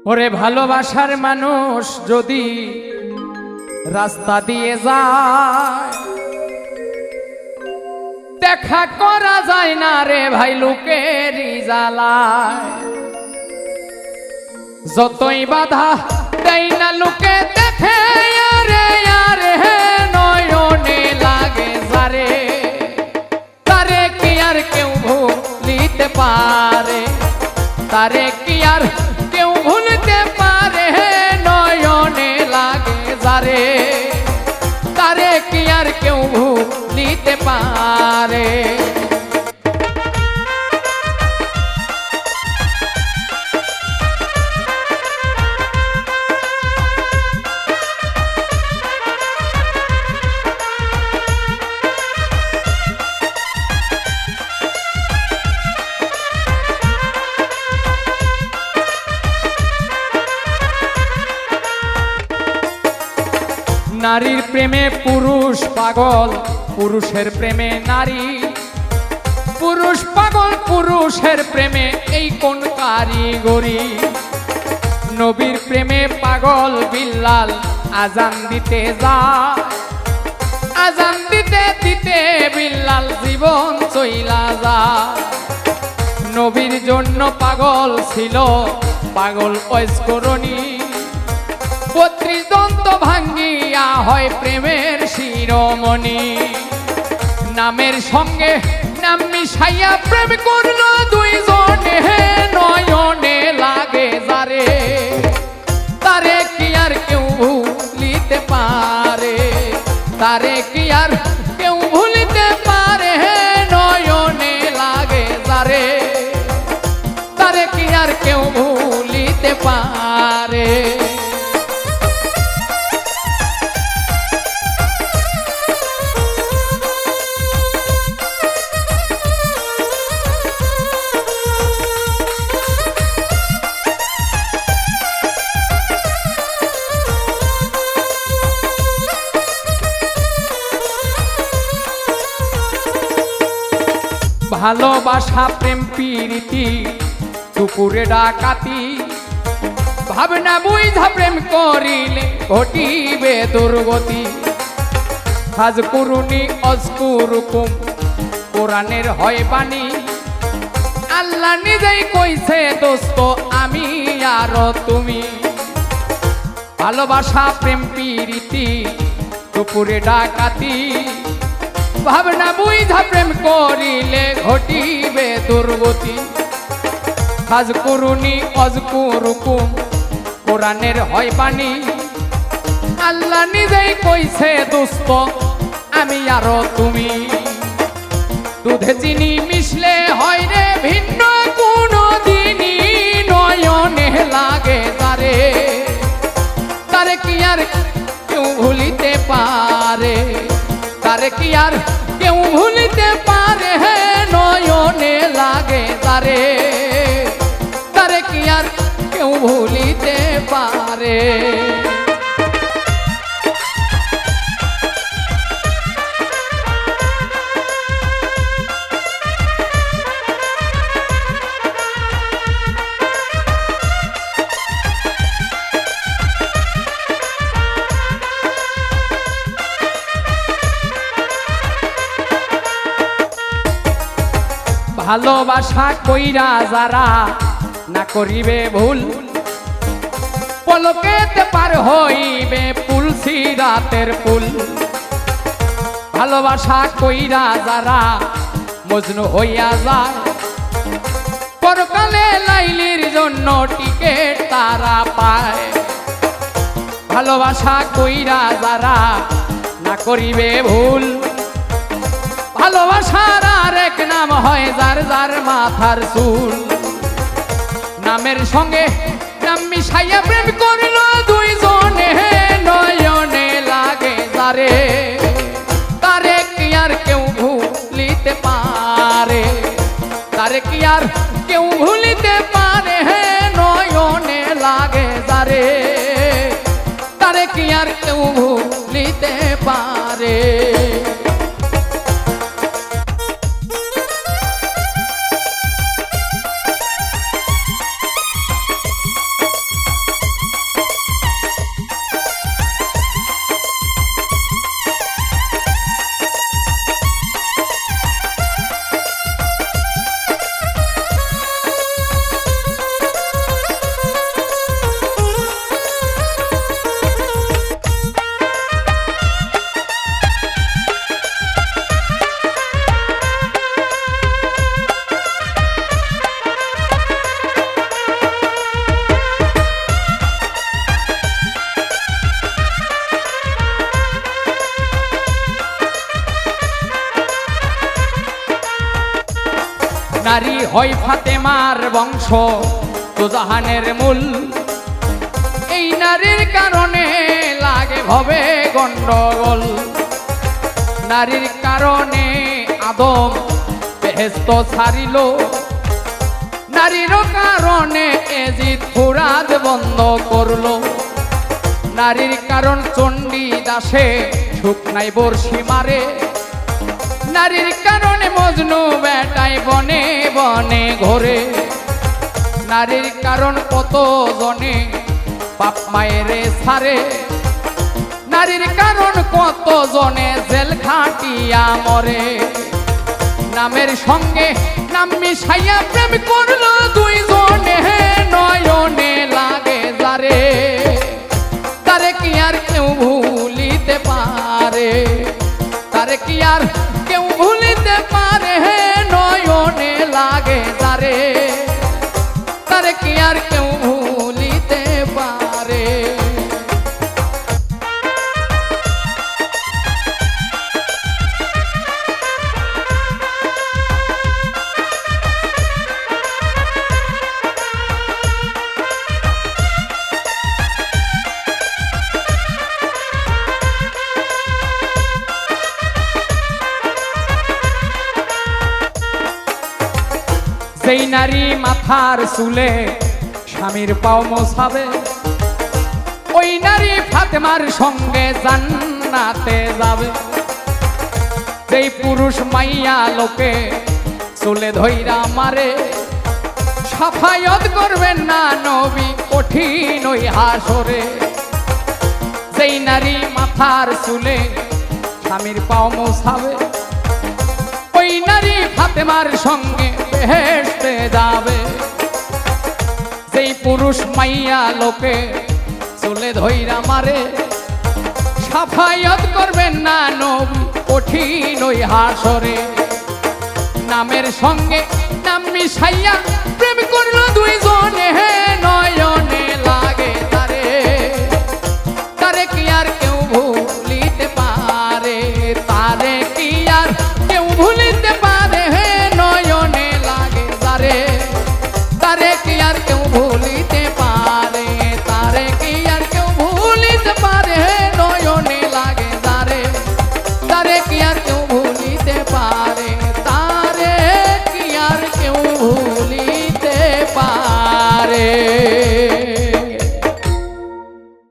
ওরে ভালোবাসার মানুষ যদি রাস্তা দিয়ে যায় দেখা করা যায় না রে ভাই লোকেরই জ্বালায়। যতই বাধা দেয় না লোকে দেখে আরে আরে নয়নে লাগে যারে, তারে কি আর কেউ ভুলিতে পারে, তারে কি আর কেউ ভুলতে পারে, নয়নে লাগে যারে, তারে কি আর কেউ ভুলিতে পারে। নারীর প্রেমে পুরুষ পাগল, পুরুষের প্রেমে নারী, পুরুষ পাগল পুরুষের প্রেমে এই কোন কারিগরি। নবীর প্রেমে পাগল বিল্লাল আজান দিতে যায়, আজান দিতে দিতে বিল্লাল জীবন চইলা যায়। নবীর জন্য পাগল ছিল পাগল ঐস্করণী, ৩২ দন্ত ভাঙ্গিয়া হয় প্রেমের শিরোমণি। নামের সঙ্গে নাম মিশাইয়া প্রেম করলো দুইজনে, নয়নে লাগে যারে, তারে কি আর কেউ ভুলিতে পারে, তারে কি আর কেউ ভুলিতে পারে, নয়নে লাগে যারে, তারে কি আর কেউ ভুলিতে পারে। ভালোবাসা প্রেম প্রীতি দুপুরে ডাকাতি, ভাবনা বুঝা প্রেম করিলে ঘটিবে দুর্গতি। হাজ কুরুনি অজকুরুকুম কোরআনের হয় বাণী, আল্লাহ নিজেই কইছে দোস্ত আমি আর তুমি। ভালোবাসা প্রেম প্রীতি দুপুরে ডাকাতি, ভাবনা বুঝা প্রেম করিলে ঘটিবে দুর্গতি। হাজ কুরুনি অজকুরুকুম কোরআনের হয় বাণী, আল্লাহ নিজেই কইছে দোস্ত আমি আর তুমি। দুধে চিনি মিশলে হয় রে ভিন্ন কোনো দিনই, নয়নে লাগে তারে, তারে কি আর কেউ ভুলিতে পারে, তারে কি আর কেউ ভুলিতে পারে, নয়নে লাগে তারে, তারে কি আর কেউ ভুলিতে পারে। ভালোবাসা কইরা যারা না করিবে ভুল, পলকেতে পার হইবে পুল সিরাতের পুল। ভালোবাসা কইরা যারা মজনু হইয়া যায়, পরকালে লাইলির জন্য টিকেট তারা পায়। ভালোবাসা কইরা যারা না করিবে ভুল, ভালোবাসার আরেক নাম হয় যার যার মাথার চুল। নামের সঙ্গে নাম মিশাইয়া প্রেম করলো দুইজনে, নয়নে লাগে যারে, তারে কি আর কেউ ভুলিতে পারে, তারে কি আর কেউ ভুলিতে পারে, নয়নে লাগে যারে, তারে কি আর কেউ ভুলিতে পারে। হয় ফাতেমার বংশ তো জাহানের মূল। এই নারীর কারণে লাগে ভবে গন্ডগোল। নারীর কারণে আদম বেহেশত ছাড়িল, নারীর কারণে এজিদ ফুরাত বন্ধ করলো। নারীর কারণ চণ্ডী দাসে শুকনাই বর্ষি মারে, নারীর কারণে মজনু বেটাই বনে বনে ঘোরে। নারীর কারণ কত জনে বাপ মায়েরে ছাড়ে, নারীর কারণ কত জনে জেল খাটিয়া মরে। নামের সঙ্গে নাম মিশাইয়া প্রেম করলো দুইজনে, নয়নে লাগে যারে, তারে কি আর কেউ ভুলিতে পারে, তারে কি আর কেউ ভুলিতে পারে, নয়নে লাগে যারে, তারে কি আর কেউ ভুলিতে পারে। সেই নারী মাথার চুলে স্বামীর পাও মোছাবে, ওই নারী ফাতেমার সঙ্গে জান্নাতে যাবে। সেই পুরুষ মাইয়া লোকে চুলে ধইরা মারে, সাফায়াত করবেন না নবী কঠিন ওই হাসরে। সেই নারী মাথার চুলে স্বামীর পাও মোছাবে, ওই নারী ফাতেমার সঙ্গে বেহেশতে যাবে। সেই পুরুষ মাইয়া লোকে চুলে ধইরা মারে, সাফায়াত করবেন না নবী কঠিন ওই হাসরে। নামের সঙ্গে নাম মিশাইয়া প্রেম করল